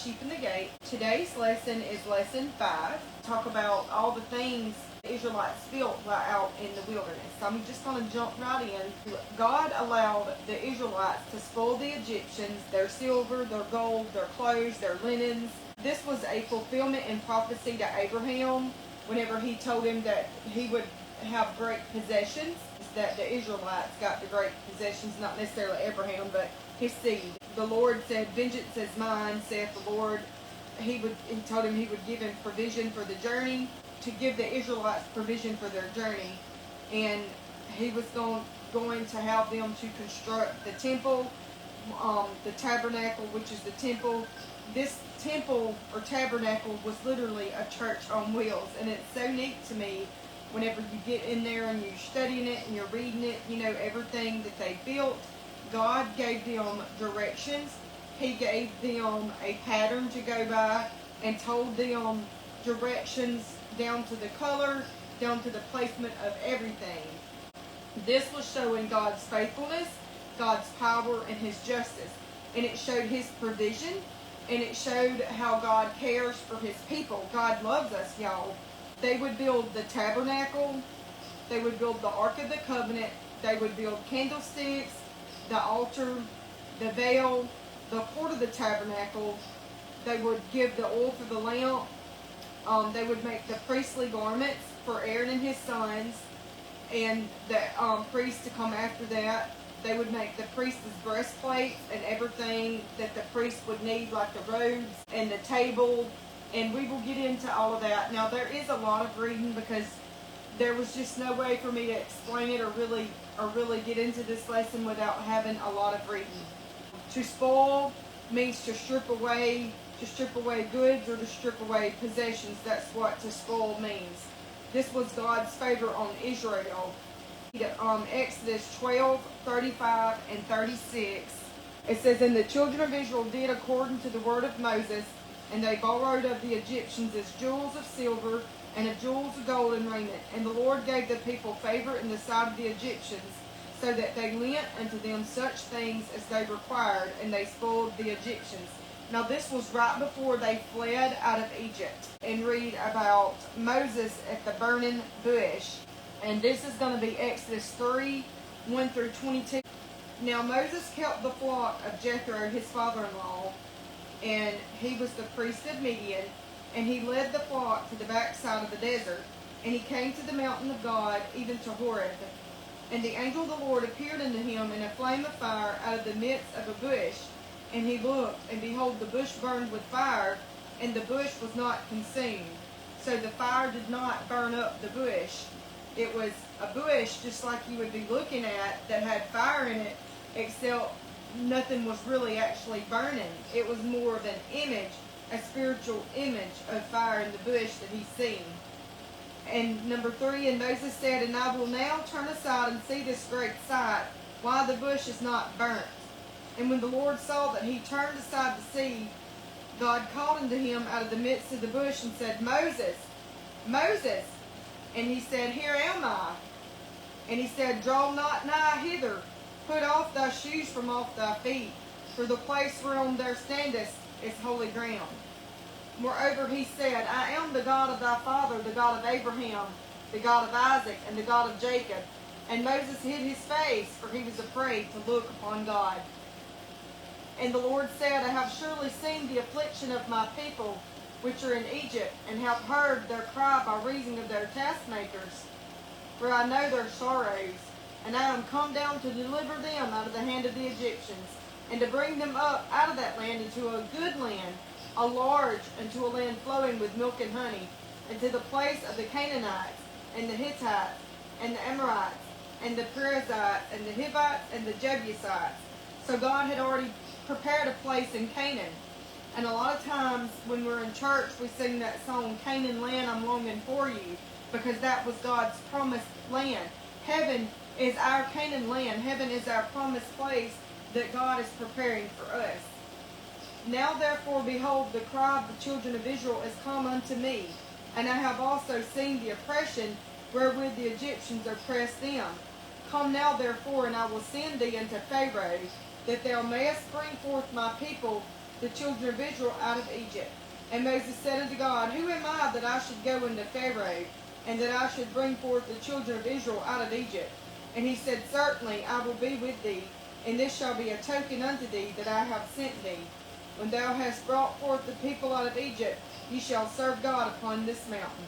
sheep in the gate. Today's lesson is lesson 5. Talk about all the things the Israelites built while out in the wilderness. So I'm just going to jump right in. God allowed the Israelites to spoil the Egyptians, their silver, their gold, their clothes, their linens. This was a fulfillment in prophecy to Abraham whenever he told him that he would have great possessions, that the Israelites got the great possessions, not necessarily Abraham, but his seed. The Lord said, "Vengeance is mine," saith the Lord. He told him he would give him provision for the journey, to give the Israelites provision for their journey. And he was going to have them to construct the temple, the tabernacle, which is the temple. This temple or tabernacle was literally a church on wheels. And it's so neat to me whenever you get in there and you're studying it and you're reading it, you know, everything that they built. God gave them directions. He gave them a pattern to go by and told them directions down to the color, down to the placement of everything. This was showing God's faithfulness, God's power, and His justice. And it showed His provision, and it showed how God cares for His people. God loves us, y'all. They would build the tabernacle, they would build the Ark of the Covenant, they would build candlesticks, the altar, the veil, the court of the tabernacle. They would give the oil for the lamp. They would make the priestly garments for Aaron and his sons, and the priests to come after that. They would make the priest's breastplates and everything that the priest would need, like the robes and the table. And we will get into all of that. Now, there is a lot of reading because there was just no way for me to explain it or really get into this lesson without having a lot of reading. To spoil means to strip away goods or to strip away possessions. That's what to spoil means. This was God's favor on Israel. Exodus 12:35 and 36. It says, "And the children of Israel did according to the word of Moses, and they borrowed of the Egyptians as jewels of silver and of jewels of gold and raiment. And the Lord gave the people favor in the sight of the Egyptians, so that they lent unto them such things as they required, and they spoiled the Egyptians." Now this was right before they fled out of Egypt. And read about Moses at the burning bush. And this is going to be Exodus 3:1 through 22. Now Moses kept the flock of Jethro, his father-in-law, and he was the priest of Midian, and he led the flock to the backside of the desert. And he came to the mountain of God, even to Horeb. And the angel of the Lord appeared unto him in a flame of fire out of the midst of a bush. And he looked, and behold, the bush burned with fire, and the bush was not consumed. So the fire did not burn up the bush. It was a bush just like you would be looking at that had fire in it, except nothing was really actually burning. It was more of an image, a spiritual image of fire in the bush that he's seen. And number 3, and Moses said, "And I will now turn aside and see this great sight, why the bush is not burnt." And when the Lord saw that he turned aside to see, God called unto him out of the midst of the bush and said, "Moses, Moses." And he said, "Here am I." And he said, "Draw not nigh hither. Put off thy shoes from off thy feet, for the place whereon thou standest is holy ground." Moreover, he said, "I am the God of thy father, the God of Abraham, the God of Isaac, and the God of Jacob." And Moses hid his face, for he was afraid to look upon God. And the Lord said, "I have surely seen the affliction of my people, which are in Egypt, and have heard their cry by reason of their taskmakers. For I know their sorrows, and I am come down to deliver them out of the hand of the Egyptians, and to bring them up out of that land into a good land, a large, unto a land flowing with milk and honey, and to the place of the Canaanites, and the Hittites, and the Amorites, and the Perizzites, and the Hivites, and the Jebusites." So God had already prepared a place in Canaan. And a lot of times when we're in church, we sing that song, "Canaan land, I'm longing for you," because that was God's promised land. Heaven is our Canaan land. Heaven is our promised place that God is preparing for us. "Now therefore, behold, the cry of the children of Israel is come unto me, and I have also seen the oppression wherewith the Egyptians oppressed them. Come now therefore, and I will send thee unto Pharaoh, that thou mayest bring forth my people the children of Israel out of Egypt. And Moses said unto God, Who am I that I should go unto Pharaoh, and that I should bring forth the children of Israel out of Egypt? And he said, Certainly I will be with thee, and this shall be a token unto thee that I have sent thee. When thou hast brought forth the people out of Egypt, ye shall serve God upon this mountain.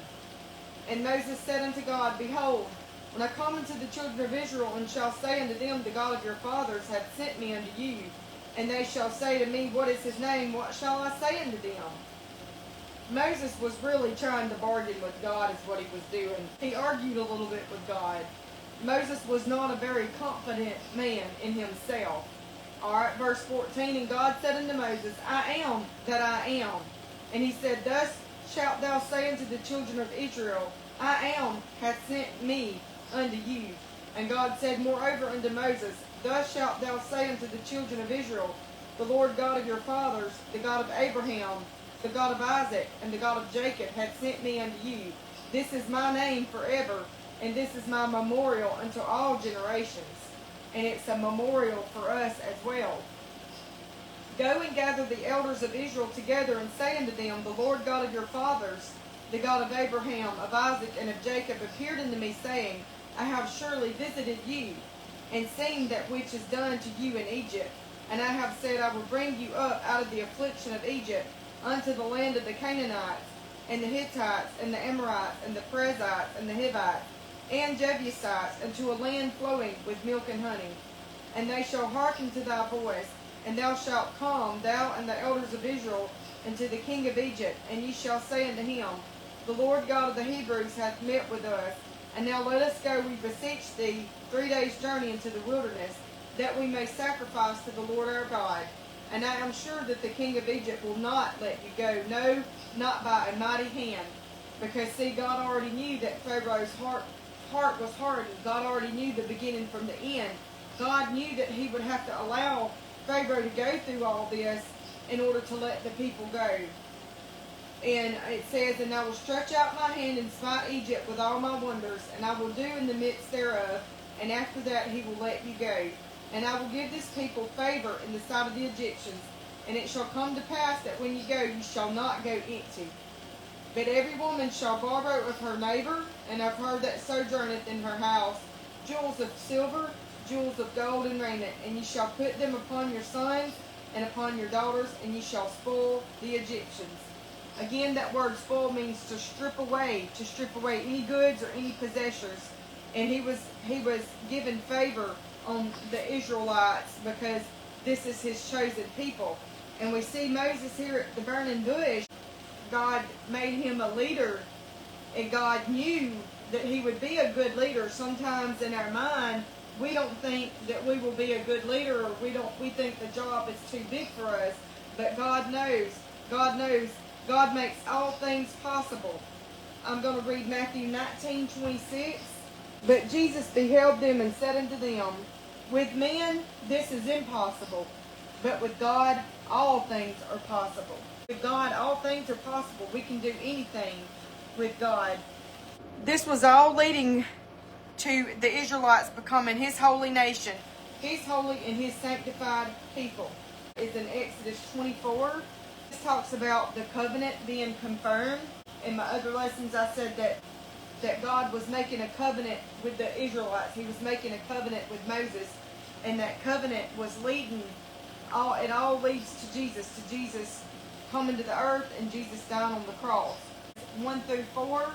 And Moses said unto God, Behold, when I come unto the children of Israel, and shall say unto them, The God of your fathers hath sent me unto you, and they shall say to me, What is his name? What shall I say unto them? Moses was really trying to bargain with God, is what he was doing. He argued a little bit with God. Moses was not a very confident man in himself. Alright, verse 14, And God said unto Moses, I am that I am. And he said, Thus shalt thou say unto the children of Israel, I am hath sent me unto you. And God said moreover unto Moses, Thus shalt thou say unto the children of Israel, The Lord God of your fathers, the God of Abraham, the God of Isaac, and the God of Jacob hath sent me unto you. This is my name forever, and this is my memorial unto all generations. And it's a memorial for us as well. Go and gather the elders of Israel together, and say unto them, The Lord God of your fathers, the God of Abraham, of Isaac, and of Jacob, appeared unto me, saying, I have surely visited you, and seen that which is done to you in Egypt. And I have said, I will bring you up out of the affliction of Egypt, unto the land of the Canaanites, and the Hittites, and the Amorites, and the Perizzites, and the Hivites, and Jebusites, unto a land flowing with milk and honey. And they shall hearken to thy voice, and thou shalt come, thou and the elders of Israel, unto the king of Egypt, and ye shall say unto him, The Lord God of the Hebrews hath met with us, and now let us go, we beseech thee, 3 days' journey into the wilderness, that we may sacrifice to the Lord our God. And I am sure that the king of Egypt will not let you go, no, not by a mighty hand. Because, see, God already knew that Pharaoh's heart was hardened. God already knew the beginning from the end. God knew that he would have to allow Pharaoh to go through all this in order to let the people go. And it says, And I will stretch out my hand and smite Egypt with all my wonders, and I will do in the midst thereof, and after that he will let you go. And I will give this people favor in the sight of the Egyptians. And it shall come to pass that when you go, you shall not go empty. But every woman shall borrow of her neighbor, and of her that sojourneth in her house, jewels of silver, jewels of gold and raiment, and ye shall put them upon your sons and upon your daughters, and ye shall spoil the Egyptians. Again, that word spoil means to strip away any goods or any possessions. And he was given favor on the Israelites because this is his chosen people. And we see Moses here at the burning bush. God made him a leader, and God knew that he would be a good leader. Sometimes in our mind, we don't think that we will be a good leader, or we think the job is too big for us. But God knows. God makes all things possible. I'm going to read Matthew 19:26. But Jesus beheld them and said unto them, With men this is impossible, but with God all things are possible. With God all things are possible. We can do anything with God. This was all leading to the Israelites becoming his holy nation, his holy and his sanctified people. It's in Exodus 24. This talks about the covenant being confirmed. In my other lessons I said that God was making a covenant with the Israelites. He was making a covenant with Moses, and that covenant was leading, it all leads to Jesus coming to the earth and Jesus dying on the cross. 1-4.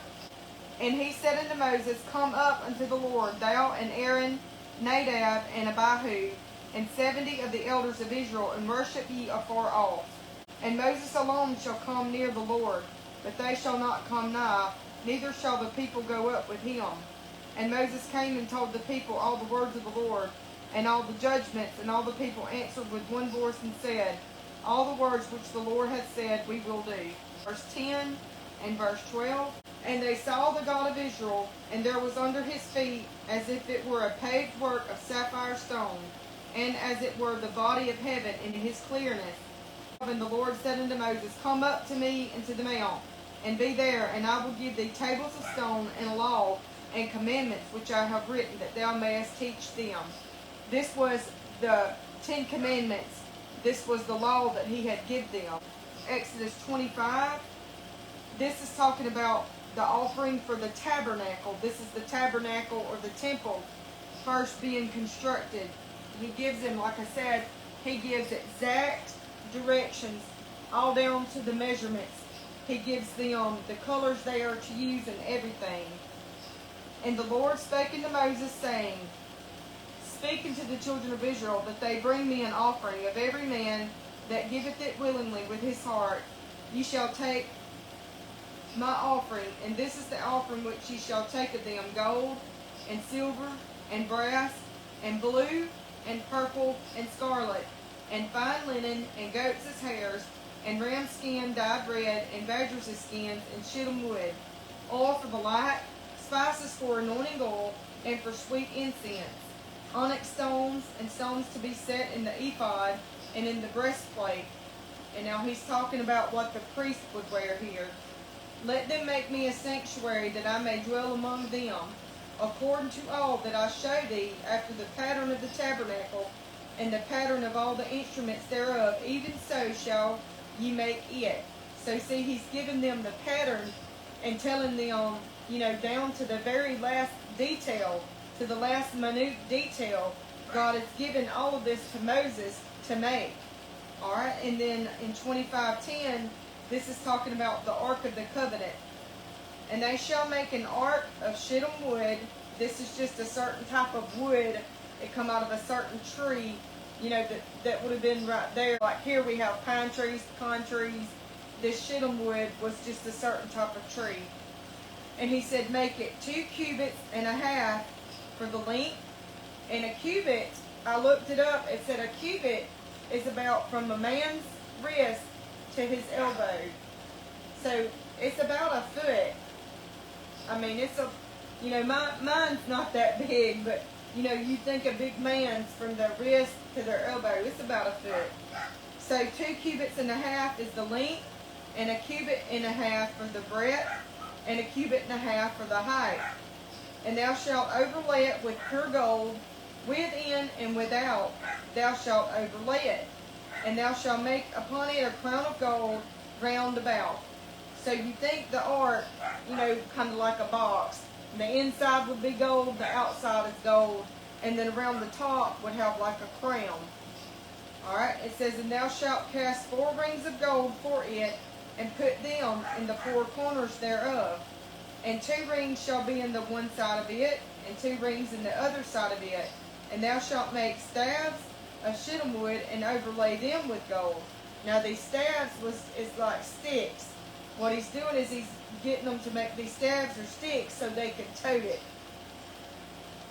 And he said unto Moses, Come up unto the Lord, thou and Aaron, Nadab and Abihu, and 70 of the elders of Israel, and worship ye afar off. And Moses alone shall come near the Lord, but they shall not come nigh, neither shall the people go up with him. And Moses came and told the people all the words of the Lord, and all the judgments, and all the people answered with one voice and said, All the words which the Lord hath said we will do. Verse 10 and verse 12. And they saw the God of Israel, and there was under his feet as if it were a paved work of sapphire stone, and as it were the body of heaven in his clearness. And the Lord said unto Moses, Come up to me into the mount, and be there, and I will give thee tables of stone, and a law, and commandments which I have written, that thou mayest teach them. This was the 10 Commandments this was the law that he had given them. Exodus 25, this is talking about the offering for the tabernacle. This is the tabernacle or the temple first being constructed. He gives them, like I said, he gives exact directions all down to the measurements. He gives them the colors they are to use and everything. And the Lord spake unto Moses, saying, Speak unto the children of Israel, that they bring me an offering of every man that giveth it willingly with his heart. Ye shall take my offering, and this is the offering which ye shall take of them: gold, and silver, and brass, and blue, and purple, and scarlet, and fine linen, and goats' hairs, and ram skin dyed red, and badgers' skins, and shittim wood, oil for the light, spices for anointing oil, and for sweet incense, onyx stones, and stones to be set in the ephod and in the breastplate. And now he's talking about what the priest would wear here. Let them make me a sanctuary, that I may dwell among them, according to all that I show thee, after the pattern of the tabernacle, and the pattern of all the instruments thereof, even so shall ye make it. So see, he's giving them the pattern and telling them, down to the very last detail, to the last minute detail. God has given all of this to Moses to make. Alright, and then in 25:10, this is talking about the Ark of the Covenant. And they shall make an ark of shittim wood. This is just a certain type of wood. It come out of a certain tree, that would have been right there. Like here we have pine trees, pecan trees. This shittim wood was just a certain type of tree. And he said, make it 2 cubits and a half for the length. And a cubit, I looked it up, it said a cubit is about from a man's wrist to his elbow. So it's about a foot. I mean, it's mine's not that big, but you think a big man's from their wrist to their elbow, it's about a foot. So 2 cubits and a half is the length, and a cubit and a half for the breadth, and a cubit and a half for the height. And thou shalt overlay it with pure gold, within and without thou shalt overlay it. And thou shalt make upon it a crown of gold round about. So you think the ark, kind of like a box. The inside would be gold, the outside is gold, and then around the top would have like a crown. Alright, it says, and thou shalt cast 4 rings of gold for it, and put them in the 4 corners thereof. And 2 rings shall be in the one side of it, and 2 rings in the other side of it. And thou shalt make staves of shittim wood, and overlay them with gold. Now these staves is like sticks. What he's doing is he's getting them to make these staves or sticks so they can tote it.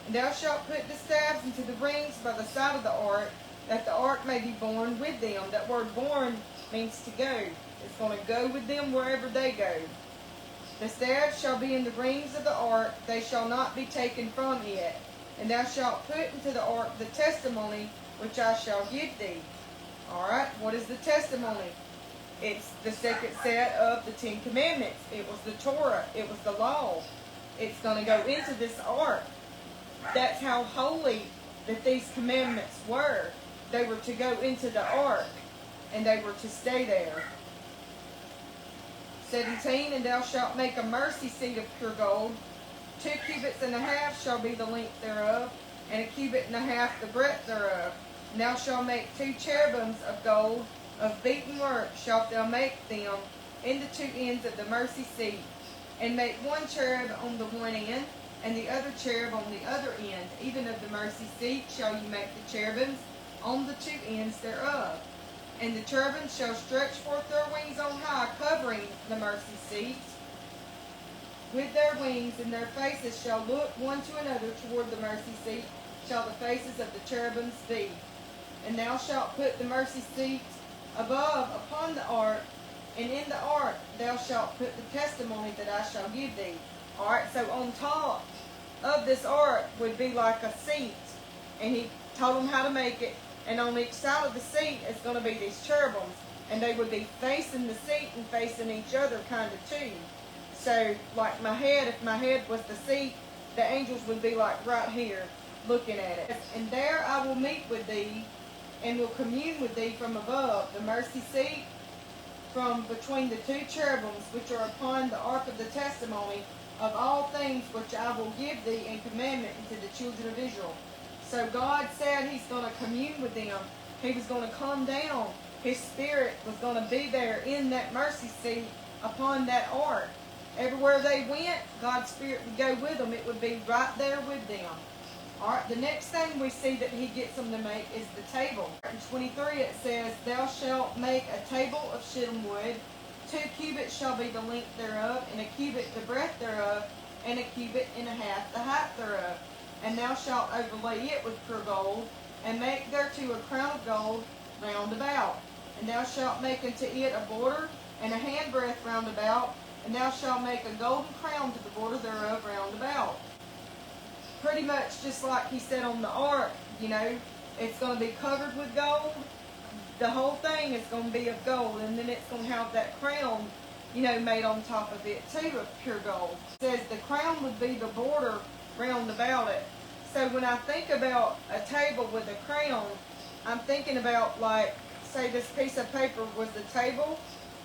And thou shalt put the staves into the rings by the side of the ark, that the ark may be borne with them. That word borne means to go. It's going to go with them wherever they go. The staves shall be in the rings of the ark, they shall not be taken from it. And thou shalt put into the ark the testimony which I shall give thee. Alright, what is the testimony? It's the second set of the 10 Commandments. It was the Torah. It was the law. It's going to go into this ark. That's how holy that these commandments were. They were to go into the ark, and they were to stay there. 17, and thou shalt make a mercy seat of pure gold. 2 cubits and a half shall be the length thereof, and a cubit and a half the breadth thereof. And thou shalt make 2 cherubims of gold, of beaten work shalt thou make them in the 2 ends of the mercy seat. And make 1 cherub on the one end, and the other cherub on the other end. Even of the mercy seat shall you make the cherubims on the 2 ends thereof. And the cherubims shall stretch forth their wings on high, covering the mercy seat with their wings, and their faces shall look one to another toward the mercy seat, shall the faces of the cherubims be. And thou shalt put the mercy seat above upon the ark, and in the ark thou shalt put the testimony that I shall give thee. Alright, so on top of this ark would be like a seat, and he told them how to make it, and on each side of the seat is going to be these cherubims, and they would be facing the seat and facing each other kind of too. So like my head, if my head was the seat, the angels would be like right here looking at it. And there I will meet with thee, and will commune with thee from above, the mercy seat from between the two cherubims which are upon the ark of the testimony, of all things which I will give thee in commandment unto the children of Israel. So God said He's going to commune with them. He was going to come down. His Spirit was going to be there in that mercy seat upon that ark. Everywhere they went, God's Spirit would go with them. It would be right there with them. Alright, the next thing we see that He gets them to make is the table. In 23 it says, Thou shalt make a table of shittim wood. 2 cubits shall be the length thereof, and a cubit the breadth thereof, and a cubit and a half the height thereof. And thou shalt overlay it with pure gold, and make thereto a crown of gold round about. And thou shalt make unto it a border, and a handbreadth round about, and thou shalt make a golden crown to the border thereof round about. Pretty much just like He said on the ark, it's going to be covered with gold. The whole thing is going to be of gold, and then it's going to have that crown, made on top of it too of pure gold. It says the crown would be the border round about it. So when I think about a table with a crown, I'm thinking about, like, say this piece of paper was the table,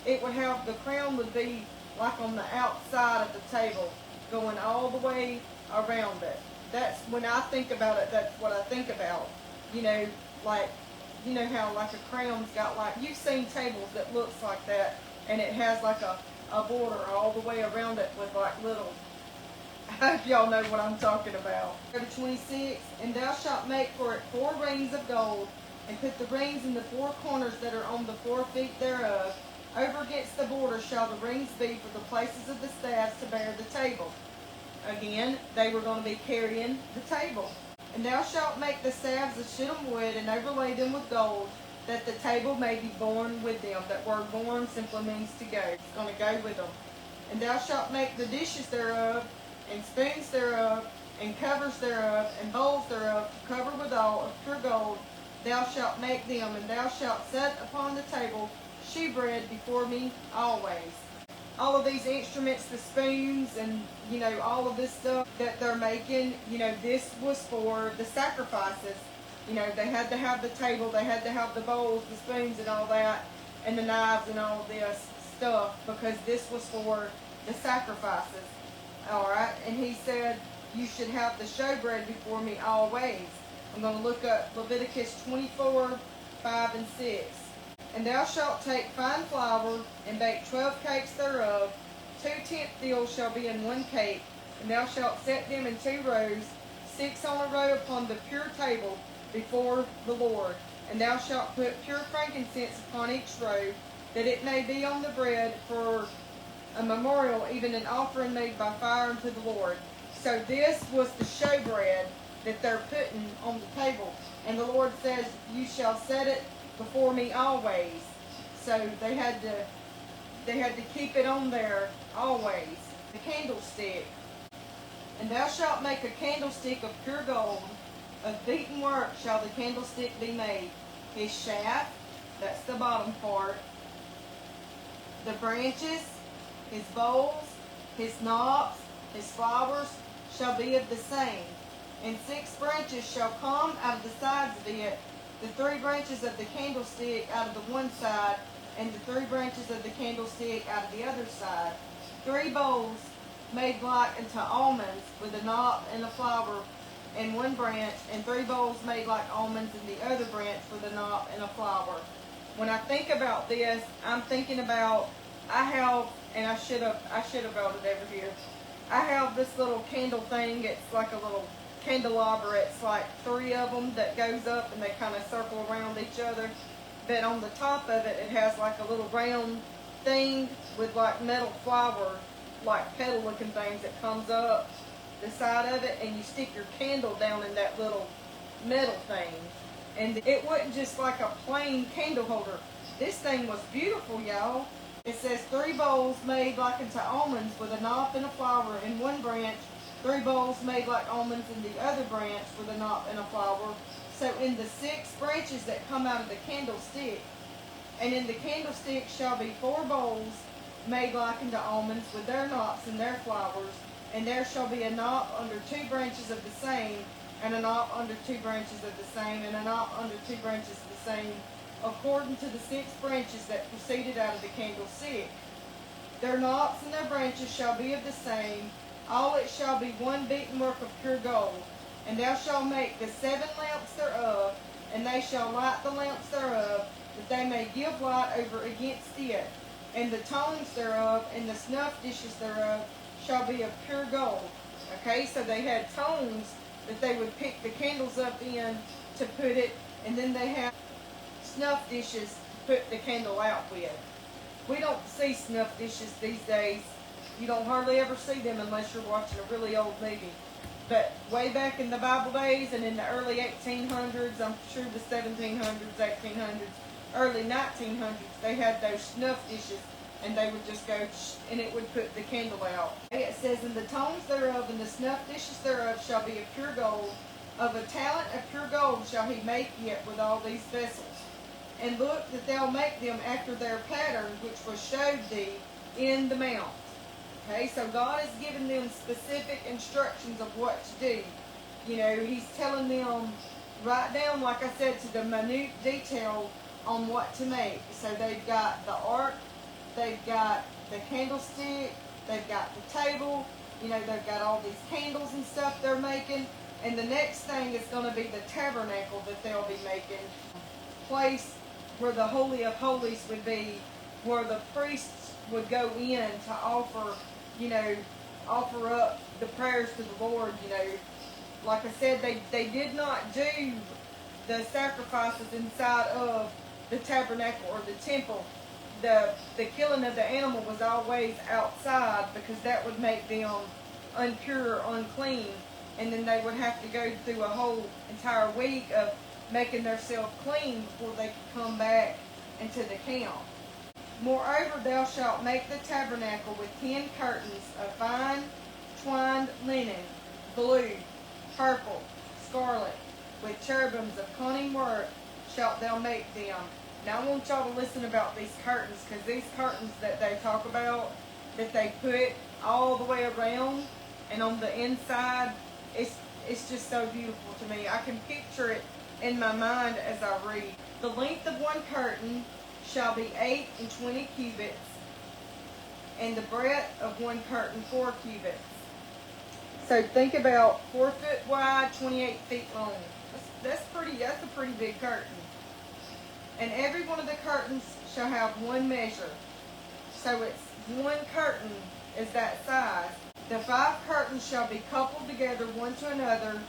it would have, the crown would be like on the outside of the table, going all the way around it. That's, when I think about it, that's what I think about. Like, how like a crown's got, like, you've seen tables that looks like that, and it has like a border all the way around it with like little, I hope y'all know what I'm talking about. Number 26, and thou shalt make for it 4 rings of gold, and put the rings in the 4 corners that are on the 4 feet thereof. Over against the border shall the rings be for the places of the staffs to bear the table. Again, they were going to be carrying the table. And thou shalt make the staves of shittim wood, and overlay them with gold, that the table may be borne with them. That word borne simply means to go. It's going to go with them. And thou shalt make the dishes thereof, and spoons thereof, and covers thereof, and bowls thereof, to cover withal of pure gold. Thou shalt make them, and thou shalt set upon the table shewbread before me always. All of these instruments, the spoons, and all of this stuff that they're making, this was for the sacrifices. They had to have the table, they had to have the bowls, the spoons, and all that, and the knives and all this stuff, because this was for the sacrifices. Alright, and He said, you should have the showbread before me always. I'm going to look up Leviticus 24, 5 and 6. And thou shalt take fine flour, and bake 12 cakes thereof. 2 tenths shall be in 1 cake, and thou shalt set them in 2 rows, 6 on a row upon the pure table before the Lord. And thou shalt put pure frankincense upon each row, that it may be on the bread for a memorial, even an offering made by fire unto the Lord. So this was the showbread that they're putting on the table. And the Lord says, you shall set it before me always. So they had to keep it on there always. The candlestick. And thou shalt make a candlestick of pure gold. Of beaten work shall the candlestick be made. His shaft, that's the bottom part. The branches, his bowls, his knobs, his flowers shall be of the same. And 6 branches shall come out of the sides of it, the 3 branches of the candlestick out of the one side, and the 3 branches of the candlestick out of the other side. 3 bowls made like unto almonds, with a knob and a flower in one branch, and 3 bowls made like almonds in the other branch, with a knob and a flower. When I think about this, I'm thinking about, I should have brought it over here. I have this little candle thing. It's like a little candelabra. It's like 3 of them that goes up, and they kind of circle around each other. But on the top of it, it has like a little round thing with like metal flower, like petal looking things that comes up the side of it, and you stick your candle down in that little metal thing. And it wasn't just like a plain candle holder. This thing was beautiful, y'all. It says 3 bowls made like unto almonds, with a knot and a flower in one branch, 3 bowls made like almonds in the other branch, with a knot and a flower. So in the 6 branches that come out of the candlestick, and in the candlestick shall be 4 bowls made like unto almonds, with their knots and their flowers, and there shall be a knot under 2 branches of the same, and a knot under 2 branches of the same, and a knot under 2 branches of the same, according to the 6 branches that proceeded out of the candlestick. Their knots and their branches shall be of the same. All it shall be one beaten work of pure gold. And thou shalt make the 7 lamps thereof, and they shall light the lamps thereof, that they may give light over against it. And the tongues thereof, and the snuff dishes thereof, shall be of pure gold. Okay, so they had tongues that they would pick the candles up in to put it, and then they have snuff dishes to put the candle out with. We don't see snuff dishes these days. You don't hardly ever see them unless you're watching a really old movie. But way back in the Bible days and in the early 1800s, I'm sure the 1700s, 1800s, early 1900s, they had those snuff dishes, and they would just go and it would put the candle out. It says, and the tongues thereof and the snuff dishes thereof shall be of pure gold. Of a talent of pure gold shall he make it with all these vessels. And look that thou make them after their pattern which was showed thee in the mount. Okay, so God has given them specific instructions of what to do. You know, He's telling them right down, like I said, to the minute detail on what to make. So they've got the ark, they've got the candlestick, they've got the table, you know, they've got all these candles and stuff they're making. And the next thing is going to be the tabernacle that they'll be making. Place where the Holy of Holies would be, where the priests would go in to offer, you know, offer up the prayers to the Lord, you know. Like I said, they did not do the sacrifices inside of the tabernacle or the temple. The killing of the animal was always outside, because that would make them impure or unclean. And then they would have to go through a whole entire week of making themselves clean before they could come back into the camp. Moreover, thou shalt make the tabernacle with 10 curtains of fine twined linen, blue, purple, scarlet, with cherubims of cunning work shalt thou make them. Now I want y'all to listen about these curtains, because these curtains that they talk about, that they put all the way around and on the inside, it's just so beautiful to me. I can picture it in my mind as I read. The length of one curtain shall be 8 and 20 cubits, and the breadth of one curtain 4 cubits. So think about 4 foot wide, 28 feet long. That's a pretty big curtain. And every one of the curtains shall have one measure. So it's one curtain is that size. The 5 curtains shall be coupled together one to another,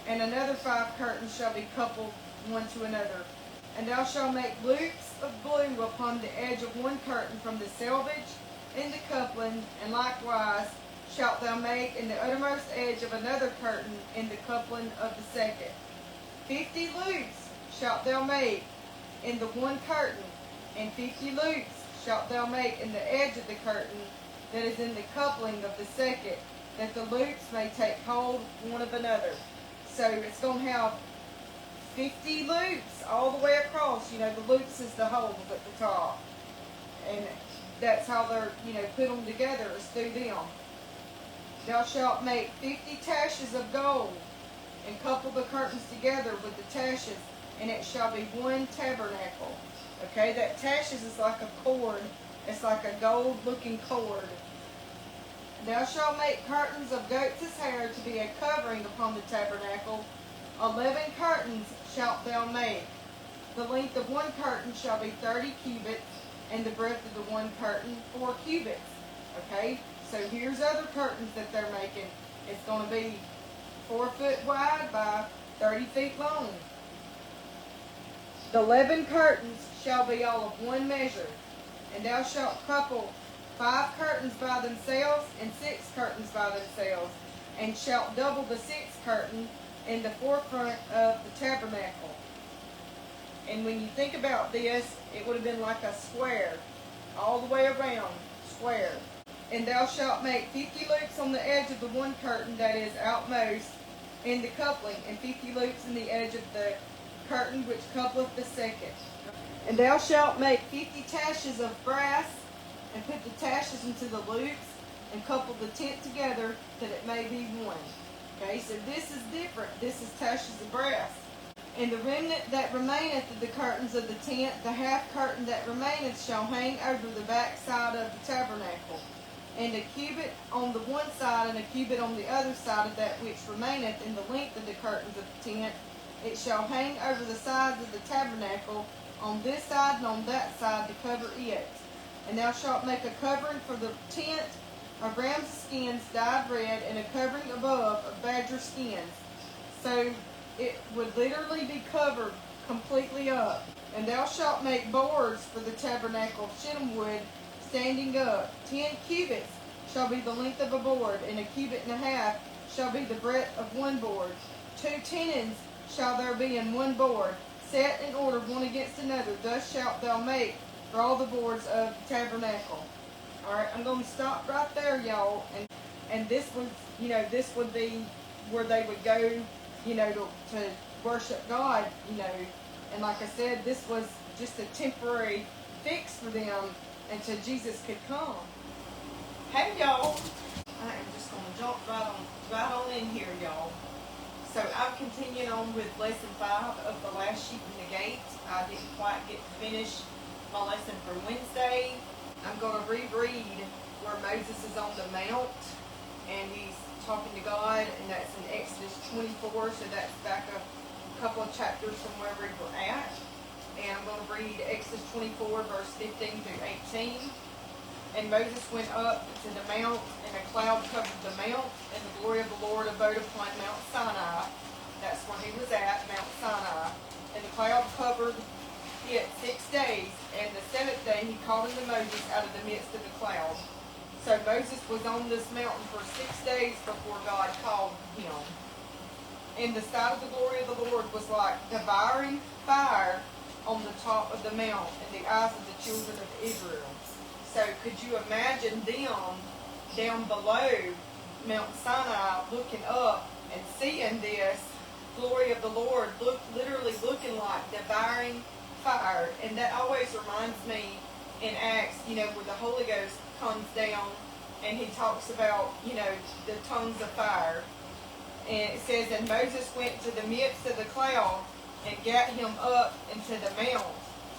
and another 5 curtains shall be coupled one to another. And thou shalt make loops of blue upon the edge of one curtain from the selvage in the coupling, and likewise shalt thou make in the uttermost edge of another curtain in the coupling of the second. 50 loops shalt thou make in the one curtain, and 50 loops shalt thou make in the edge of the curtain that is in the coupling of the second, that the loops may take hold one of another. So it's going to have 50 loops all the way across. You know, the loops is the holes at the top. And that's how they're, you know, put them together, is through them. Thou shalt make 50 taches of gold, and couple the curtains together with the taches, and it shall be one tabernacle. Okay, that taches is like a cord. It's like a gold-looking cord. Thou shalt make curtains of goats' hair to be a covering upon the tabernacle. 11 curtains shalt thou make. The length of one curtain shall be 30 cubits, and the breadth of the one curtain 4 cubits. Okay, so here's other curtains that they're making. It's going to be 4 foot wide by 30 feet long. The 11 curtains shall be all of one measure. And thou shalt couple 5 curtains by themselves, and 6 curtains by themselves, and shalt double the 6th curtain in the forefront of the tabernacle. And when you think about this, it would have been like a square, all the way around, square. And thou shalt make 50 loops on the edge of the one curtain that is outmost in the coupling, and 50 loops in the edge of the curtain which coupleth the second. And thou shalt make 50 taches of brass, and put the taches into the loops, and couple the tent together, that it may be one. Okay, so this is different. This is taches of brass. And the remnant that remaineth of the curtains of the tent, the half curtain that remaineth shall hang over the back side of the tabernacle. And a cubit on the one side, and a cubit on the other side of that which remaineth in the length of the curtains of the tent. It shall hang over the sides of the tabernacle, on this side and on that side, to cover it. And thou shalt make a covering for the tent of rams' skins dyed red, and a covering above of badger skins. So it would literally be covered completely up. And thou shalt make boards for the tabernacle of shittim wood, standing up. 10 cubits shall be the length of a board, and a cubit and a half shall be the breadth of one board. 2 tenons shall there be in one board, set in order one against another. Thus shalt thou make for all the boards of the tabernacle. Alright, I'm going to stop right there, y'all. And this was, this would be where they would go, to worship God, And like I said, this was just a temporary fix for them until Jesus could come. Hey, y'all. I am just going to jump right on in here, y'all. So I'm continuing on with lesson 5 of the last sheep in the gate. I didn't quite get to finish my lesson for Wednesday. I'm going to reread where Moses is on the mount and he's talking to God, and that's in Exodus 24, so that's back a couple of chapters from where we were at. And I'm going to read Exodus 24, verse 15 through 18. And Moses went up to the mount, and a cloud covered the mount, and the glory of the Lord abode upon Mount Sinai. That's where he was at, Mount Sinai. And the cloud covered it 6 days, and the 7th day he called unto Moses out of the midst of the cloud. So Moses was on this mountain for 6 days before God called him. And the sight of the glory of the Lord was like devouring fire on the top of the mount in the eyes of the children of Israel. So could you imagine them down below Mount Sinai looking up and seeing this glory of the Lord literally looking like devouring fire? And that always reminds me in Acts, where the Holy Ghost comes down and he talks about, the tongues of fire. And it says, and Moses went to the midst of the cloud and gat him up into the mount.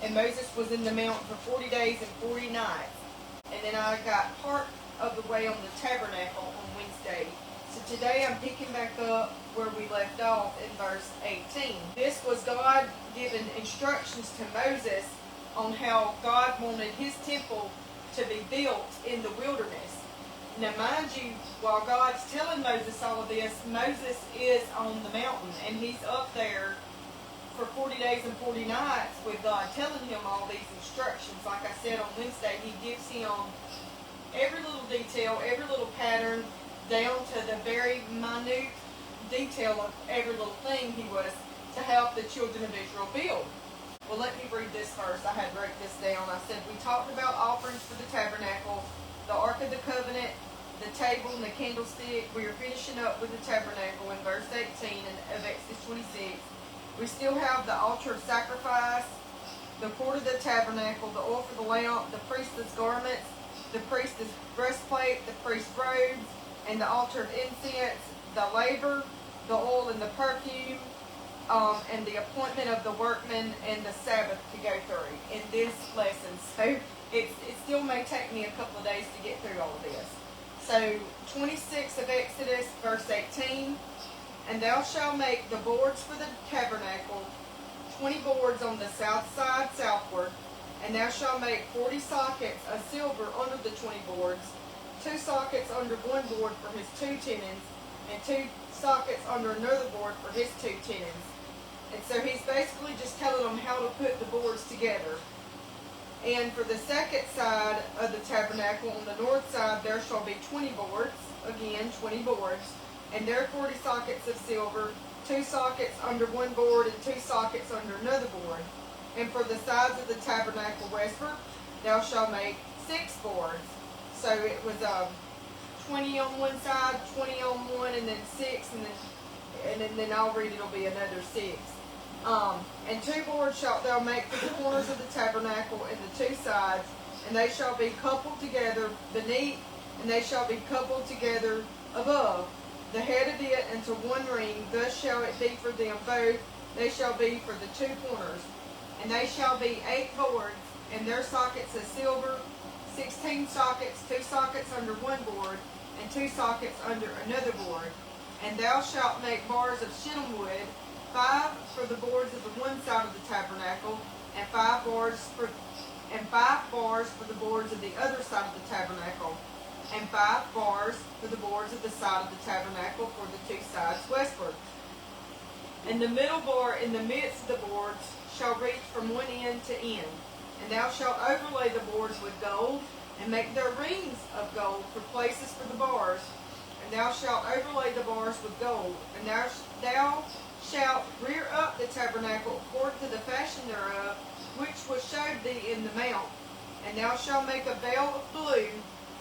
And Moses was in the mount for 40 days and 40 nights. And then I got part of the way on the tabernacle on Wednesday. So today I'm picking back up where we left off in verse 18. This was God giving instructions to Moses on how God wanted his temple to be built in the wilderness. Now mind you, while God's telling Moses all of this, Moses is on the mountain and he's up there for 40 days and 40 nights with God telling him all these instructions. Like I said on Wednesday, he gives him every little detail, every little pattern, down to the very minute detail of every little thing he was to help the children of Israel build. Well, let me read this first. I had wrote this down. I said, we talked about offerings for the tabernacle, the Ark of the Covenant, the table, and the candlestick. We are finishing up with the tabernacle in verse 18 of Exodus 26. We still have the altar of sacrifice, the court of the tabernacle, the oil for the lamp, the priest's garments, the priest's breastplate, the priest's robes, and the altar of incense, the laver, the oil and the perfume, and the appointment of the workmen and the Sabbath to go through in this lesson. So it still may take me a couple of days to get through all of this. So 26 of Exodus, verse 18, and thou shalt make the boards for the tabernacle, 20 boards on the south side southward, and thou shalt make 40 sockets of silver under the 20 boards, 2 sockets under one board for his 2 tenons, and 2 sockets under another board for his 2 tenons. And so he's basically just telling them how to put the boards together. And for the second side of the tabernacle, on the north side, there shall be 20 boards, again, 20 boards, and there are 40 sockets of silver, 2 sockets under one board and 2 sockets under another board. And for the sides of the tabernacle westward, thou shalt make 6 boards. So it was 20 on one side, 20 on one, and then 6, and then I'll read it'll be another 6. And 2 boards shalt thou make for the corners of the tabernacle and the 2 sides, and they shall be coupled together beneath, and they shall be coupled together above. the head of it into one ring. Thus shall it be for them both. They shall be for the 2 corners. And they shall be 8 boards, and their sockets of silver, 16 sockets, 2 sockets under one board, and 2 sockets under another board. And thou shalt make bars of shittim wood, 5 for the boards of the one side of the tabernacle, and 5 bars for the boards of the other side of the tabernacle, and 5 bars for the boards of the side of the tabernacle for the 2 sides westward. And the middle bar in the midst of the boards shall reach from one end to end. And thou shalt overlay the boards with gold, and make their rings of gold for places for the bars. And thou shalt overlay the bars with gold. And thou shalt rear up the tabernacle according to the fashion thereof, which was showed thee in the mount. And thou shalt make a veil of blue,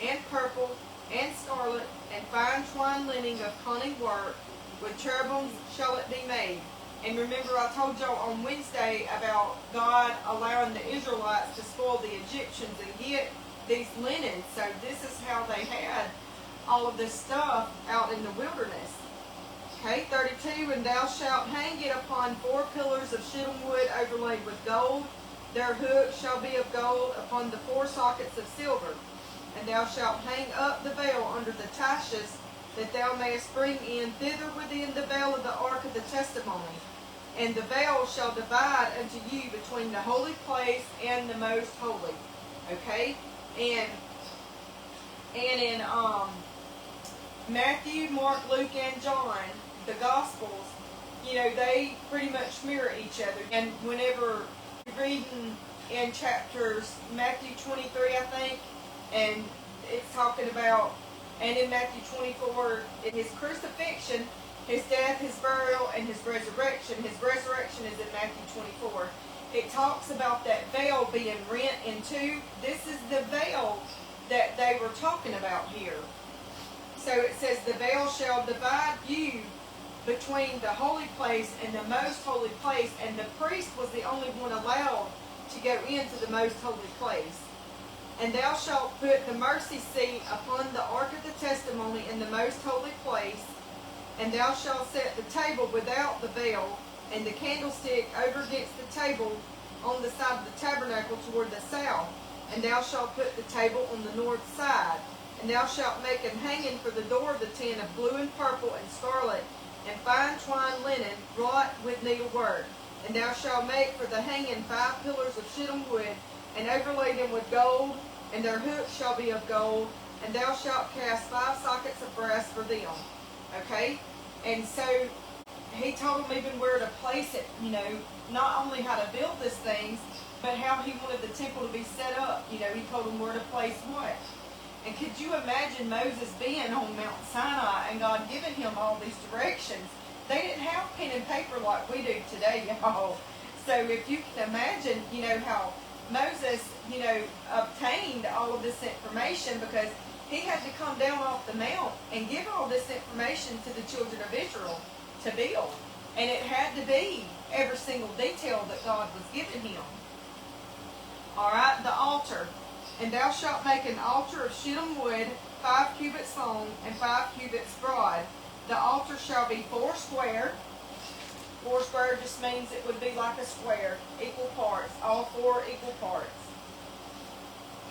and purple, and scarlet, and fine twined linen of cunning work. With cherubims shall it be made. And remember, I told y'all on Wednesday about God allowing the Israelites to spoil the Egyptians and get these linens. So this is how they had all of this stuff out in the wilderness. Okay, 32, and thou shalt hang it upon 4 pillars of shittim wood overlaid with gold. Their hooks shall be of gold upon the 4 sockets of silver. And thou shalt hang up the veil under the taches, that thou mayest bring in thither within the veil of the ark of the testimony. And the veil shall divide unto you between the holy place and the most holy. Okay? And in Matthew, Mark, Luke, and John, the Gospels, they pretty much mirror each other. And whenever you're reading in chapters, Matthew 23, I think, and it's talking about, and in Matthew 24, in his crucifixion, his death, his burial, and his resurrection. His resurrection is in Matthew 24. It talks about that veil being rent in 2. This is the veil that they were talking about here. So it says, the veil shall divide you between the holy place and the most holy place, and the priest was the only one allowed to go into the most holy place. And thou shalt put the mercy seat upon the ark of the testimony in the most holy place, and thou shalt set the table without the veil, and the candlestick over against the table on the side of the tabernacle toward the south. And thou shalt put the table on the north side. And thou shalt make an hanging for the door of the tent of blue and purple and scarlet, and fine twined linen wrought with needlework. And thou shalt make for the hanging 5 pillars of shittim wood, and overlay them with gold, and their hooks shall be of gold. And thou shalt cast 5 sockets of brass for them. Okay? And so he told them even where to place it, not only how to build these things, but how he wanted the temple to be set up. He told them where to place what. And could you imagine Moses being on Mount Sinai and God giving him all these directions? They didn't have pen and paper like we do today, y'all. So if you can imagine, how Moses, obtained all of this information, because he had to come down off the mount and give all this information to the children of Israel to build. And it had to be every single detail that God was giving him. Alright, the altar. And thou shalt make an altar of shittim wood, 5 cubits long and 5 cubits broad. The altar shall be 4 square. 4 square just means it would be like a square, equal parts, all 4 equal parts.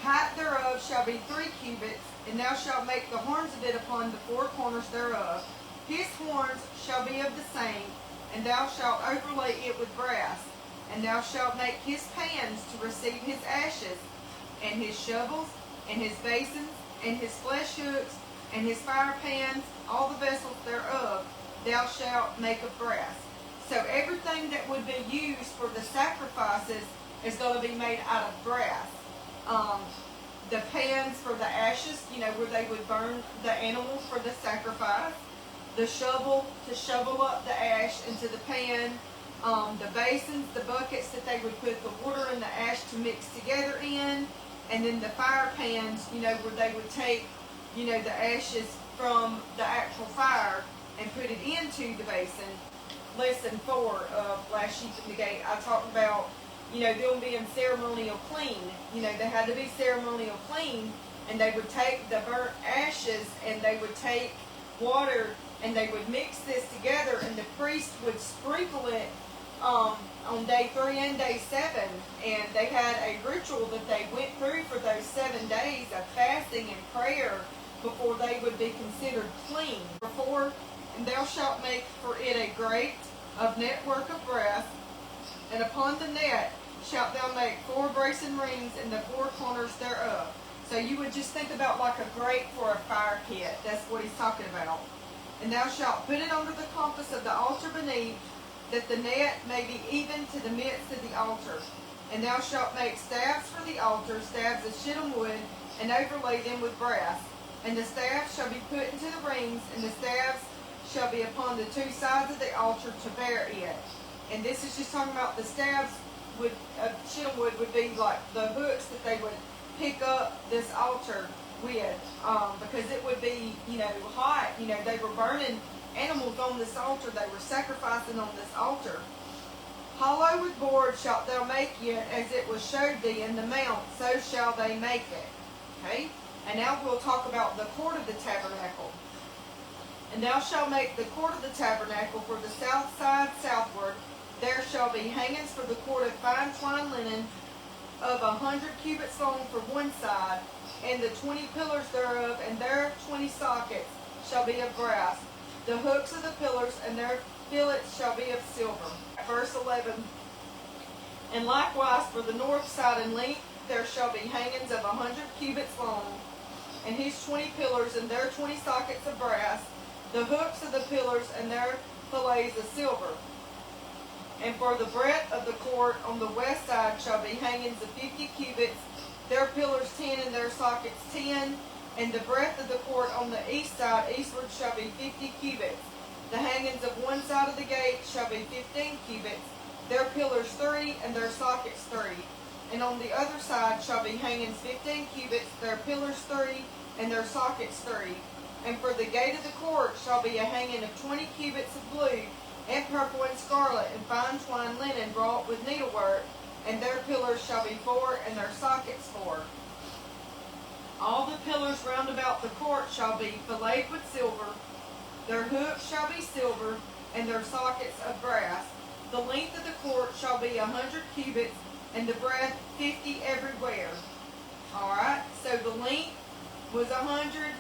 Height thereof shall be 3 cubits, and thou shalt make the horns of it upon the 4 corners thereof. His horns shall be of the same, and thou shalt overlay it with brass. And thou shalt make his pans to receive his ashes, and his shovels, and his basins, and his flesh hooks, and his fire pans, all the vessels thereof, thou shalt make of brass. So everything that would be used for the sacrifices is going to be made out of brass. The pans for the ashes, where they would burn the animals for the sacrifice. The shovel to shovel up the ash into the pan. The basins, the buckets that they would put the water and the ash to mix together in. And then the fire pans, where they would take, the ashes from the actual fire and put it into the basin. Lesson 4 of Last Sheep in the Gate, I talked about, them being ceremonial clean. They had to be ceremonial clean, and they would take the burnt ashes and they would take water and they would mix this together, and the priest would sprinkle it on day 3 and day 7, and they had a ritual that they went through for those 7 days of fasting and prayer before they would be considered clean. And thou shalt make for it a grate of network of brass, and upon the net shalt thou make 4 brazen rings in the 4 corners thereof. So you would just think about like a grate for a fire pit. That's what he's talking about. And thou shalt put it under the compass of the altar beneath, that the net may be even to the midst of the altar. And thou shalt make staves for the altar, staves of shittim wood, and overlay them with brass. And the staves shall be put into the rings, and the staves shall be upon the 2 sides of the altar to bear it. And this is just talking about the staves of shittim wood would be like the hooks that they would pick up this altar with, because it would be, hot. They were burning animals on this altar. They were sacrificing on this altar. Hollow with board shalt thou make it, as it was showed thee in the mount, so shall they make it. Okay? And now we'll talk about the court of the tabernacle. And thou shalt make the court of the tabernacle for the south side southward. There shall be hangings for the court of fine twined linen of 100 cubits long for one side, and the 20 pillars thereof, and their 20 sockets shall be of brass. The hooks of the pillars and their fillets shall be of silver. Verse 11. And likewise for the north side and length there shall be hangings of 100 cubits long, and his 20 pillars and their 20 sockets of brass. The hooks of the pillars and their fillets of silver. And for the breadth of the court on the west side shall be hangings of 50 cubits, their pillars 10 and their sockets 10. And the breadth of the court on the east side eastward shall be 50 cubits. The hangings of one side of the gate shall be 15 cubits, their pillars 3 and their sockets 3. And on the other side shall be hangings 15 cubits, their pillars 3 and their sockets 3. And for the gate of the court shall be a hanging of 20 cubits of blue, and purple and scarlet, and fine twined linen wrought with needlework, and their pillars shall be 4, and their sockets 4. All the pillars round about the court shall be filleted with silver, their hooks shall be silver, and their sockets of brass. The length of the court shall be 100 cubits, and the breadth 50 everywhere. Alright, so the length was 100,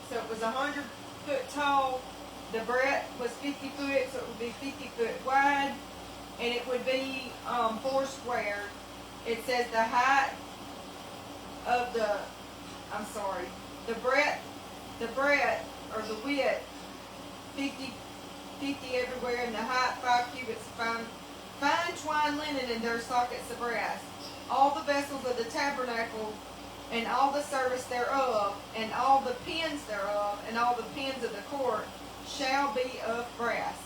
so it was 100 foot tall. The breadth was 50 foot, so it would be 50 foot wide, and it would be 4 square. It says the height of the breadth or the width 50 everywhere, and the height 5 cubits of fine twined linen and their sockets of brass. All the vessels of the tabernacle and all the service thereof, and all the pins thereof, and all the pins of the court shall be of brass.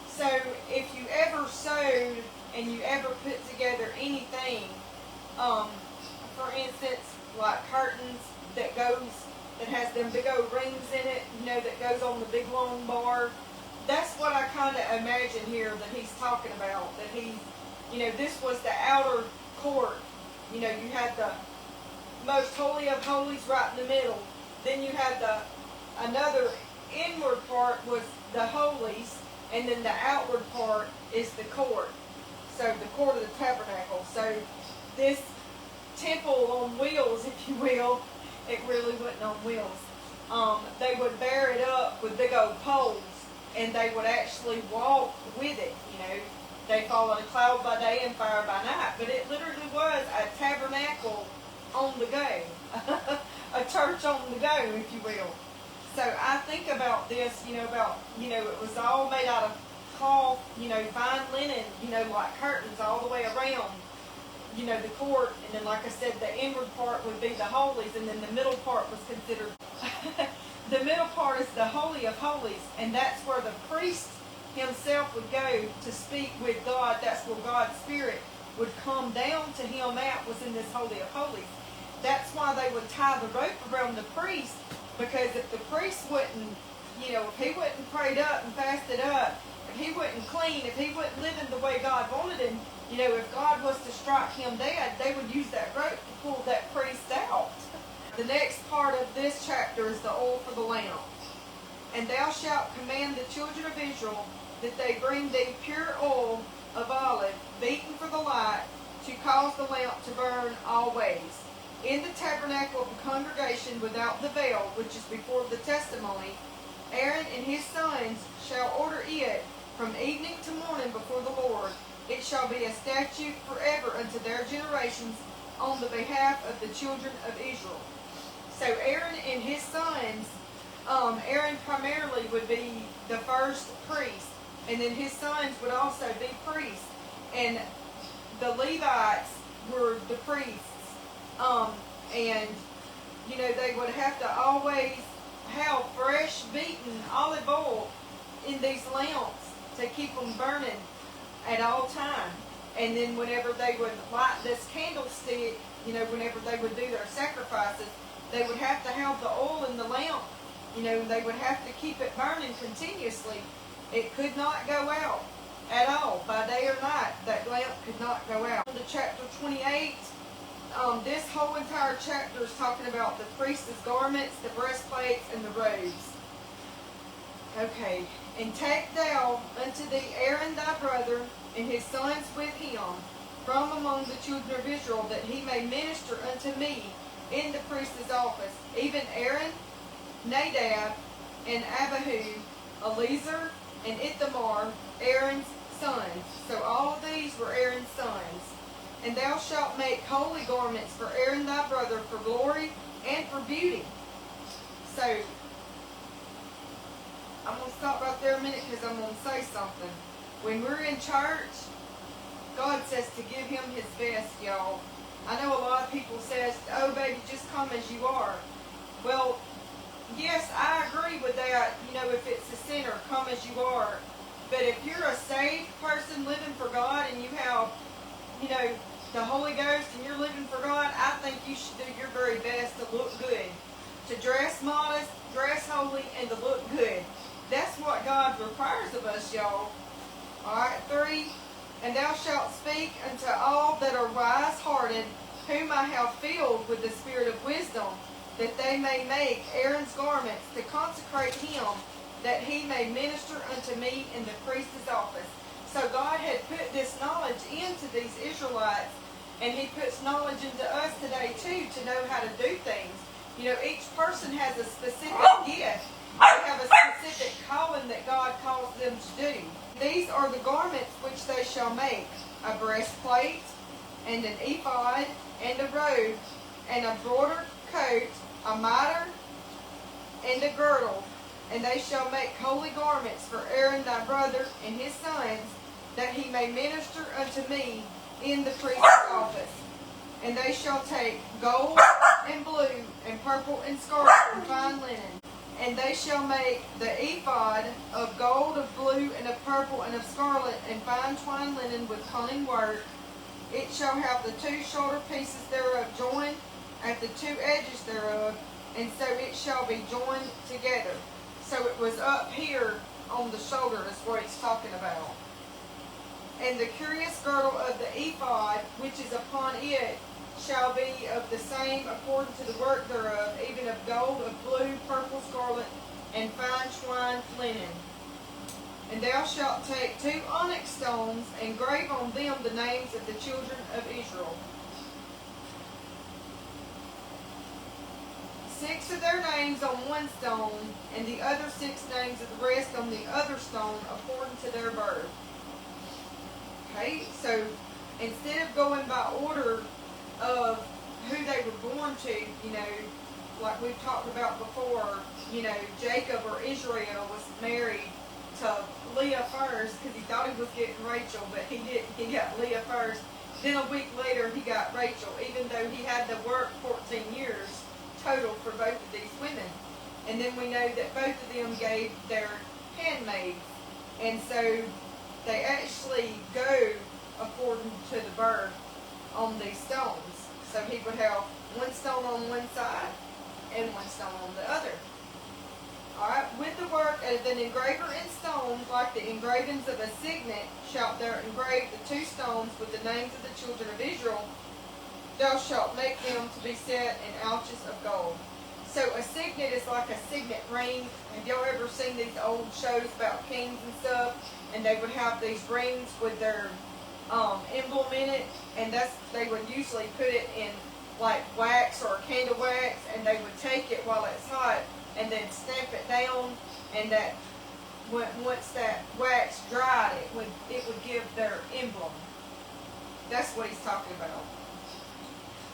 So if you ever sewed and you ever put together anything, for instance, like curtains that has them big old rings in it, that goes on the big long bar, that's what I kind of imagine here that he's talking about. That this was the outer court. You had the most holy of holies right in the middle. Then you had another inward part was the holies, and then the outward part is the court. So the court of the tabernacle. So this temple on wheels, if you will, it really wasn't on wheels. They would bear it up with big old poles, and they would actually walk with it. They followed a cloud by day and fire by night. But it literally was a tabernacle on the go, a church on the go, if you will. So I think about this, it was all made out of cloth, fine linen, like curtains all the way around, the court. And then, like I said, the inward part would be the holies, and then the middle part was considered, the middle part is the Holy of Holies, and that's where the priest himself would go to speak with God. That's where God's Spirit would come down to him at, was in this Holy of Holies. That's why they would tie the rope around the priest, because if the priest wouldn't, if he wouldn't prayed up and fasted up, if he wouldn't clean, if he wouldn't living the way God wanted him, if God was to strike him dead, they would use that rope to pull that priest out. The next part of this chapter is the oil for the lamp. And thou shalt command the children of Israel that they bring thee pure oil of olive, beaten for the light, to cause the lamp to burn always. In the tabernacle of the congregation without the veil, which is before the testimony, Aaron and his sons shall order it from evening to morning before the Lord. It shall be a statute forever unto their generations on the behalf of the children of Israel. So Aaron and his sons, Aaron primarily would be the first priest, and then his sons would also be priests, and the Levites were the priests. And you know, they would have to always have fresh beaten olive oil in these lamps to keep them burning at all time. And then whenever they would light this candlestick, you know, whenever they would do their sacrifices, they would have to have the oil in the lamp. You know, they would have to keep it burning continuously. It could not go out at all, by day or night. That lamp could not go out. To chapter 28, this whole entire chapter is talking about the priest's garments, the breastplates, and the robes. Okay, and take thou unto thee Aaron thy brother, and his sons with him, from among the children of Israel, that he may minister unto me in the priest's office, even Aaron, Nadab, and Abihu, Eleazar, and Ithamar, Aaron's sons. So all of these were Aaron's sons. And thou shalt make holy garments for Aaron thy brother, for glory and for beauty. So, I'm going to stop right there a minute because I'm going to say something. When we're in church, God says to give him his best, y'all. I know a lot of people says, oh baby, just come as you are. Well, yes, I agree with that. You know, if it's a sinner, come as you are. But if you're a saved person living for God and you have, you know, the Holy Ghost and you're living for God, I think you should do your very best to look good. To dress modest, dress holy, and to look good. That's what God requires of us, y'all. Alright, 3. And thou shalt speak unto all that are wise-hearted, whom I have filled with the spirit of wisdom, that they may make Aaron's garments to consecrate him, that he may minister unto me in the priest's office. So God had put this knowledge into these Israelites, and he puts knowledge into us today too, to know how to do things. You know, each person has a specific gift. They have a specific calling that God calls them to do. These are the garments which they shall make: a breastplate, and an ephod, and a robe, and a broidered coat, a mitre, and a girdle. And they shall make holy garments for Aaron thy brother and his sons, that he may minister unto me in the priest's office. And they shall take gold and blue and purple and scarlet and fine linen. And they shall make the ephod of gold, of blue, and of purple, and of scarlet, and fine twined linen with cunning work. It shall have the 2 shoulder pieces thereof joined at the 2 edges thereof, and so it shall be joined together. So it was up here on the shoulder is what it's talking about. And the curious girdle of the ephod, which is upon it, shall be of the same according to the work thereof, even of gold, of blue, purple, scarlet, and fine twined linen. And thou shalt take 2 onyx stones, and grave on them the names of the children of Israel. 6 of their names on one stone, and the other 6 names of the rest on the other stone, according to their birth. Okay, so instead of going by order of who they were born to, you know, like we've talked about before, you know, Jacob or Israel was married to Leah first because he thought he was getting Rachel, but he didn't. He got Leah first. Then a week later he got Rachel, even though he had to work 14 years total for both of these women. And then we know that both of them gave their handmaids. And so they actually go according to the birth on these stones. So he would have 1 stone on one side and 1 stone on the other. Alright, with the work of an engraver in stone, like the engravings of a signet, shalt thou engrave the 2 stones with the names of the children of Israel. Thou shalt make them to be set in ouches of gold. So a signet is like a signet ring. Have y'all ever seen these old shows about kings and stuff? And they would have these rings with their emblem in it, and they would usually put it in like wax or candle wax, and they would take it while it's hot and then snap it down, and that once that wax dried, it would give their emblem. That's what he's talking about.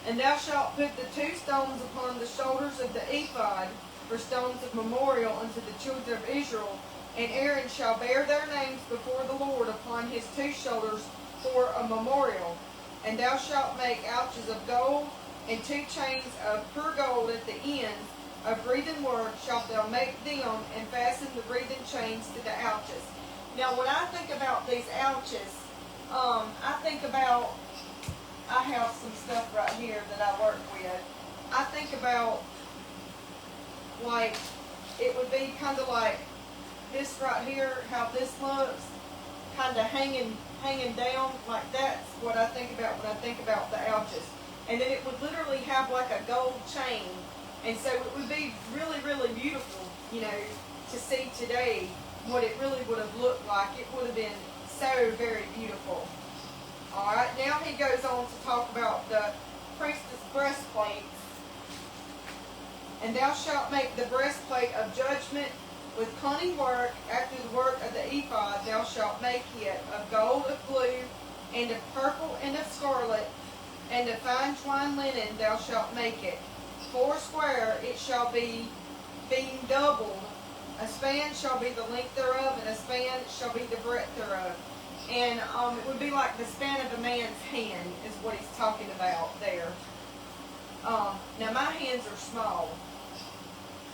And thou shalt put the 2 stones upon the shoulders of the ephod for stones of memorial unto the children of Israel, and Aaron shall bear their names before the Lord upon his 2 shoulders for a memorial. And thou shalt make ouches of gold, and 2 chains of pure gold at the ends of wreathen work shalt thou make them, and fasten the wreathen chains to the ouches. Now when I think about these ouches, I think about, I have some stuff right here that I work with. I think about, like, it would be kind of like this right here, how this looks, kind of hanging down, like that's what I think about when I think about the ouches. And then it would literally have like a gold chain, and so it would be really, really beautiful, you know, to see today what it really would have looked like. It would have been so very beautiful. Alright, now he goes on to talk about the priestess breastplates. And thou shalt make the breastplate of judgment with cunning work, after the work of the ephod. Thou shalt make it of gold, of blue, and of purple, and of scarlet, and of fine twined linen thou shalt make it. 4 square it shall be, being doubled. A span shall be the length thereof, and a span shall be the breadth thereof. And it would be like the span of a man's hand, is what he's talking about there. Now my hands are small,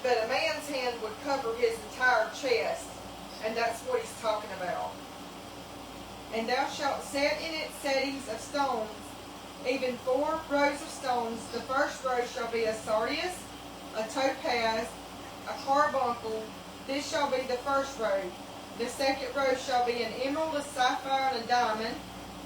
but a man's hand would cover his entire chest, and that's what he's talking about. And thou shalt set in it settings of stones, even 4 rows of stones. The first row shall be a sardius, a topaz, a carbuncle. This shall be the first row. The second row shall be an emerald, a sapphire, and a diamond.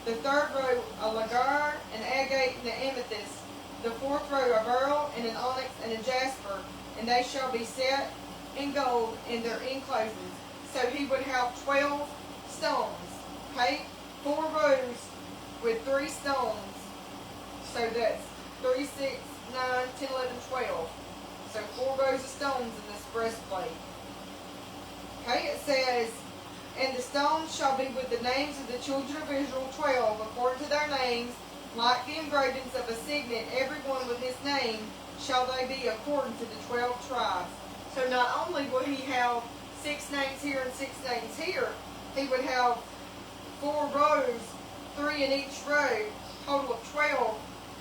The third row a lagar, an agate, and an amethyst. The 4th row a beryl, and an onyx, and a jasper. And they shall be set in gold in their enclosures. So he would have 12 stones. Okay? 4 rows with 3 stones. So that's 3, 6, 9, 10, 11, 12. So 4 rows of stones in this breastplate. Okay, it says, and the stones shall be with the names of the children of Israel, 12, according to their names, like the engravings of a signet, every one with his name, shall they be according to the 12 tribes. So not only will he have 6 names here and 6 names here, he would have 4 rows, 3 in each row, total of 12,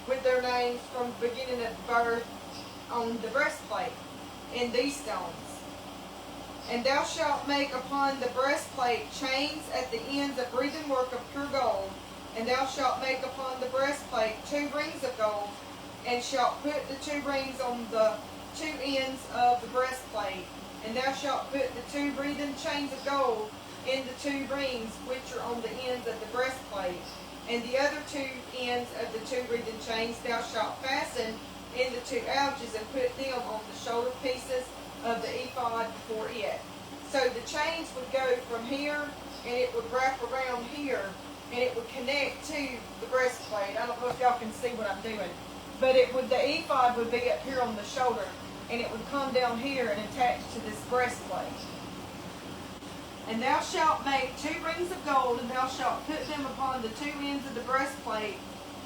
with their names from the beginning of birth on the breastplate in these stones. And thou shalt make upon the breastplate chains at the ends of wreathen work of pure gold. And thou shalt make upon the breastplate 2 rings of gold, and shalt put the 2 rings on the 2 ends of the breastplate. And thou shalt put the 2 wreathen chains of gold in the 2 rings which are on the ends of the breastplate. And the other 2 ends of the 2 wreathen chains thou shalt fasten in the 2 ouches, and put them on the shoulder pieces of the ephod before it. So the chains would go from here, and it would wrap around here, and it would connect to the breastplate. I don't know if y'all can see what I'm doing, but the ephod would be up here on the shoulder, and it would come down here and attach to this breastplate. And thou shalt make 2 rings of gold, and thou shalt put them upon the 2 ends of the breastplate,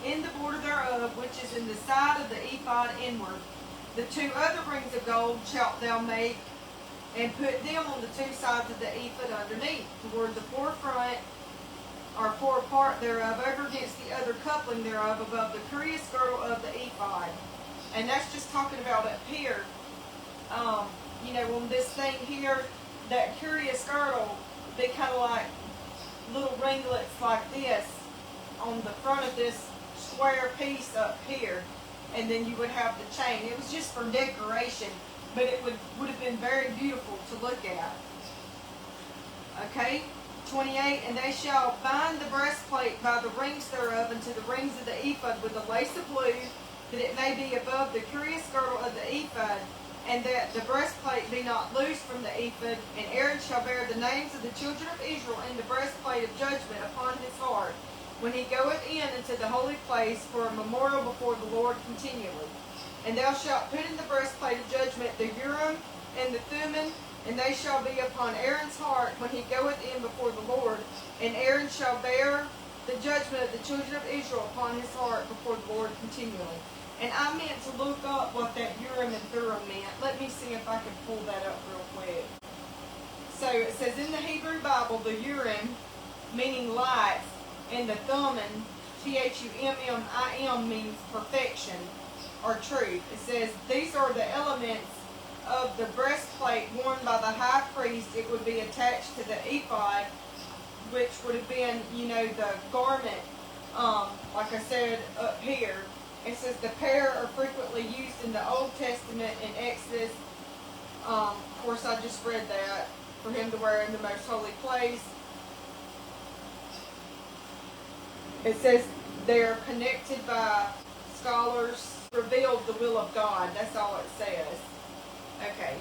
in the border thereof, which is in the side of the ephod inward. The 2 other rings of gold shalt thou make, and put them on the 2 sides of the ephod underneath, toward the forefront, or forepart thereof, over against the other coupling thereof, above the curious girdle of the ephod. And that's just talking about up here. You know, on this thing here, that curious girdle would be kind of like little ringlets like this on the front of this square piece up here. And then you would have the chain. It was just for decoration, but it would have been very beautiful to look at. Okay, 28, and they shall bind the breastplate by the rings thereof unto the rings of the ephod with a lace of blue, that it may be above the curious girdle of the ephod. and that the breastplate be not loosed from the ephod, and Aaron shall bear the names of the children of Israel in the breastplate of judgment upon his heart, when he goeth in into the holy place for a memorial before the Lord continually. And thou shalt put in the breastplate of judgment the Urim and the Thummim, and they shall be upon Aaron's heart when he goeth in before the Lord, and Aaron shall bear the judgment of the children of Israel upon his heart before the Lord continually. And I meant to look up what that Urim and Thummim meant. Let me see if I can pull that up real quick. So it says in the Hebrew Bible, the Urim, meaning lights, and the Thummim, Thummim, means perfection or truth. It says these are the elements of the breastplate worn by the high priest. It would be attached to the ephod, which would have been, the garment, like I said up here. It says the pair are frequently used in the Old Testament in Exodus. Of course, I just read that, for him to wear in the most holy place. It says they are connected by scholars, revealed the will of God. That's all it says. Okay.